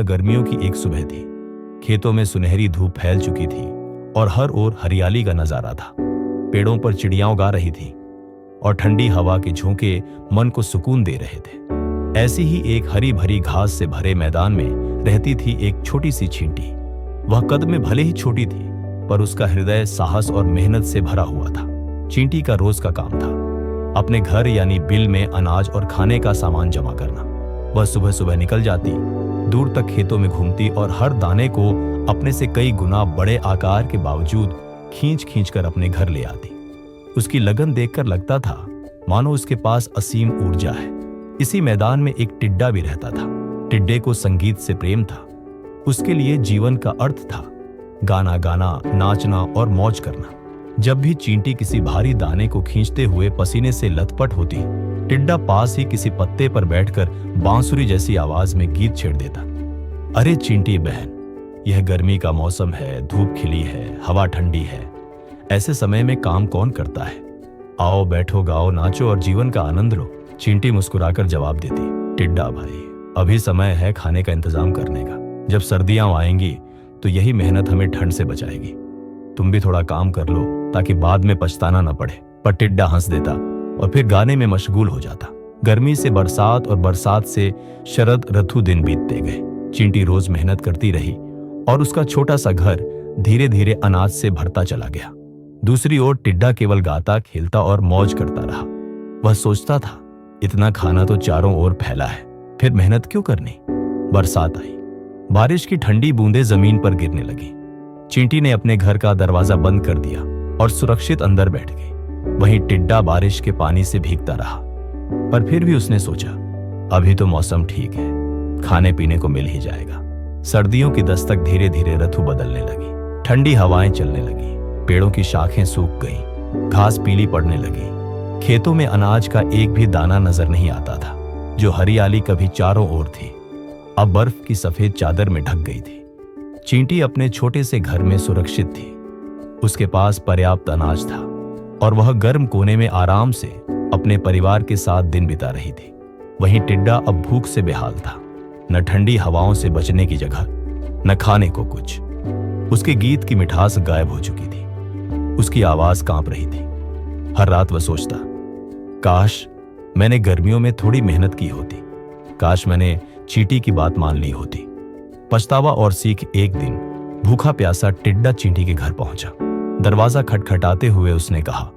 गर्मियों की एक सुबह थी। खेतों में सुनहरी धूप फैल चुकी थी और हर ओर हरियाली का नजारा था। पेड़ों पर चिड़ियां गा रही थी और ठंडी हवा के झोंके मन को सुकून दे रहे थे। ऐसी ही एक हरी भरी घास से भरे मैदान में रहती थी एक छोटी सी चींटी। वह कद में भले ही छोटी थी, पर उसका हृदय साहस और मेहनत से भरा हुआ था। चींटी का रोज का काम था अपने घर यानी बिल में अनाज और खाने का सामान जमा करना। वह सुबह सुबह निकल जाती, दूर तक खेतों में घूमती और हर दाने को अपने से कई गुना बड़े आकार के बावजूद खींच खींच कर अपने घर ले आती। उसकी लगन देखकर लगता था मानो उसके पास असीम ऊर्जा है। इसी मैदान में एक टिड्डा भी रहता था। टिड्डे को संगीत से प्रेम था। उसके लिए जीवन का अर्थ था गाना गाना, नाचना और मौज करना। जब भी चींटी किसी भारी दाने को खींचते हुए पसीने से लथपथ होती, टिड्डा पास ही किसी पत्ते पर बैठकर बांसुरी जैसी आवाज में गीत छेड़ देता। अरे चींटी बहन, यह गर्मी का मौसम है, धूप खिली है, हवा ठंडी है। ऐसे समय में काम कौन करता है? आओ बैठो, गाओ, नाचो और जीवन का आनंद लो। चींटी मुस्कुराकर जवाब देती, टिड्डा भाई, अभी समय है खाने का इंतजाम करने का। जब सर्दियां आएंगी तो यही मेहनत हमें ठंड से बचाएगी। तुम भी थोड़ा काम कर लो ताकि बाद में पछताना न पड़े। पर टिड्डा हंस देता और फिर गाने में मशगूल हो जाता। गर्मी से बरसात और बरसात से शरद ऋतु दिन बीतते गए। चींटी रोज मेहनत करती रही और उसका छोटा सा घर धीरे धीरे अनाज से भरता चला गया। दूसरी ओर टिड्डा केवल गाता, खेलता और मौज करता रहा। वह सोचता था, इतना खाना तो चारों ओर फैला है, फिर मेहनत क्यों करनी? बरसात आई। बारिश की ठंडी बूंदें जमीन पर गिरने लगी। चींटी ने अपने घर का दरवाजा बंद कर दिया और सुरक्षित अंदर बैठ गई। वहीं टिड्डा बारिश के पानी से भीगता रहा। पर फिर भी उसने सोचा, अभी तो मौसम ठीक है, खाने पीने को मिल ही जाएगा। सर्दियों की दस्तक धीरे धीरे ऋतु बदलने लगी। ठंडी हवाएं चलने लगी, पेड़ों की शाखें सूख गईं, घास पीली पड़ने लगी। खेतों में अनाज का एक भी दाना नजर नहीं आता था। जो हरियाली कभी चारों ओर थी, अब बर्फ की सफेद चादर में ढक गई थी। चींटी अपने छोटे से घर में सुरक्षित थी। उसके पास पर्याप्त अनाज था और वह गर्म कोने में आराम से अपने परिवार के साथ दिन बिता रही थी। वहीं टिड्डा अब भूख से बेहाल था। न ठंडी हवाओं से बचने की जगह, न खाने को कुछ। उसके गीत की मिठास गायब हो चुकी थी। उसकी आवाज कांप रही थी। हर रात वह सोचता, काश मैंने गर्मियों में थोड़ी मेहनत की होती, काश मैंने चींटी की बात मान ली होती। पछतावा और सीख। एक दिन भूखा प्यासा टिड्डा चींटी के घर पहुंचा। दरवाजा खटखटाते हुए उसने कहा,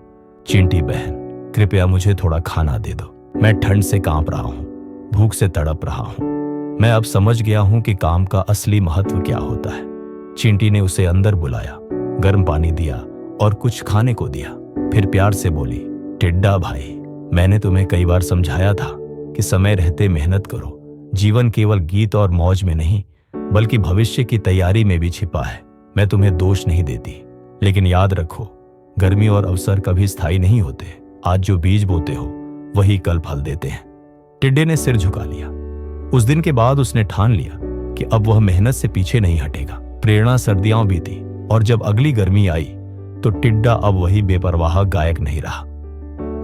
चींटी बहन, कृपया मुझे थोड़ा खाना दे दो। मैं ठंड से कांप रहा हूं, भूख से तड़प रहा हूं। मैं अब समझ गया हूं कि काम का असली महत्व क्या होता है। चींटी ने उसे अंदर बुलाया, गर्म पानी दिया और कुछ खाने को दिया। फिर प्यार से बोली, टिड्डा भाई, मैंने तुम्हें कई बार समझाया था कि समय रहते मेहनत करो। जीवन केवल गीत और मौज में नहीं, बल्कि भविष्य की तैयारी में भी छिपा है। मैं तुम्हें दोष नहीं देती, लेकिन याद रखो, गर्मी और अवसर कभी स्थायी नहीं होते। आज जो बीज बोते हो वही कल फल देते हैं। टिड्डे ने सिर झुका लिया। उस दिन के बाद उसने ठान लिया कि अब वह मेहनत से पीछे नहीं हटेगा। प्रेरणा सर्दियां बीती और जब अगली गर्मी आई तो टिड्डा अब वही बेपरवाह गायक नहीं रहा।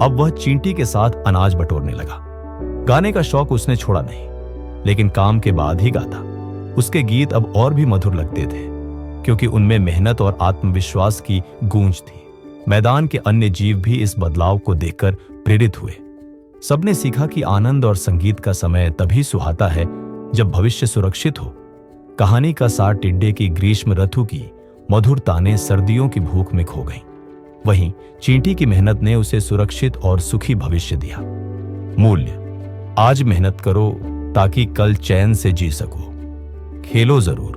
अब वह चींटी के साथ अनाज बटोरने लगा। गाने का शौक उसने छोड़ा नहीं, लेकिन काम के बाद ही गाता। उसके गीत अब और भी मधुर लगते थे, क्योंकि उनमें मेहनत और आत्मविश्वास की गूंज थी। मैदान के अन्य जीव भी इस बदलाव को देखकर प्रेरित हुए। सबने सीखा कि आनंद और संगीत का समय तभी सुहाता है जब भविष्य सुरक्षित हो। कहानी का सार टिड्डे की ग्रीष्म ऋतु की मधुर ताने सर्दियों की भूख में खो गईं। वहीं चींटी की मेहनत ने उसे सुरक्षित और सुखी भविष्य दिया। मूल्य: आज मेहनत करो ताकि कल चैन से जी सको। खेलो जरूर,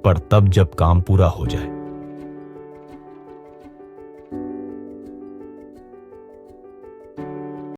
पर तब जब काम पूरा हो जाए।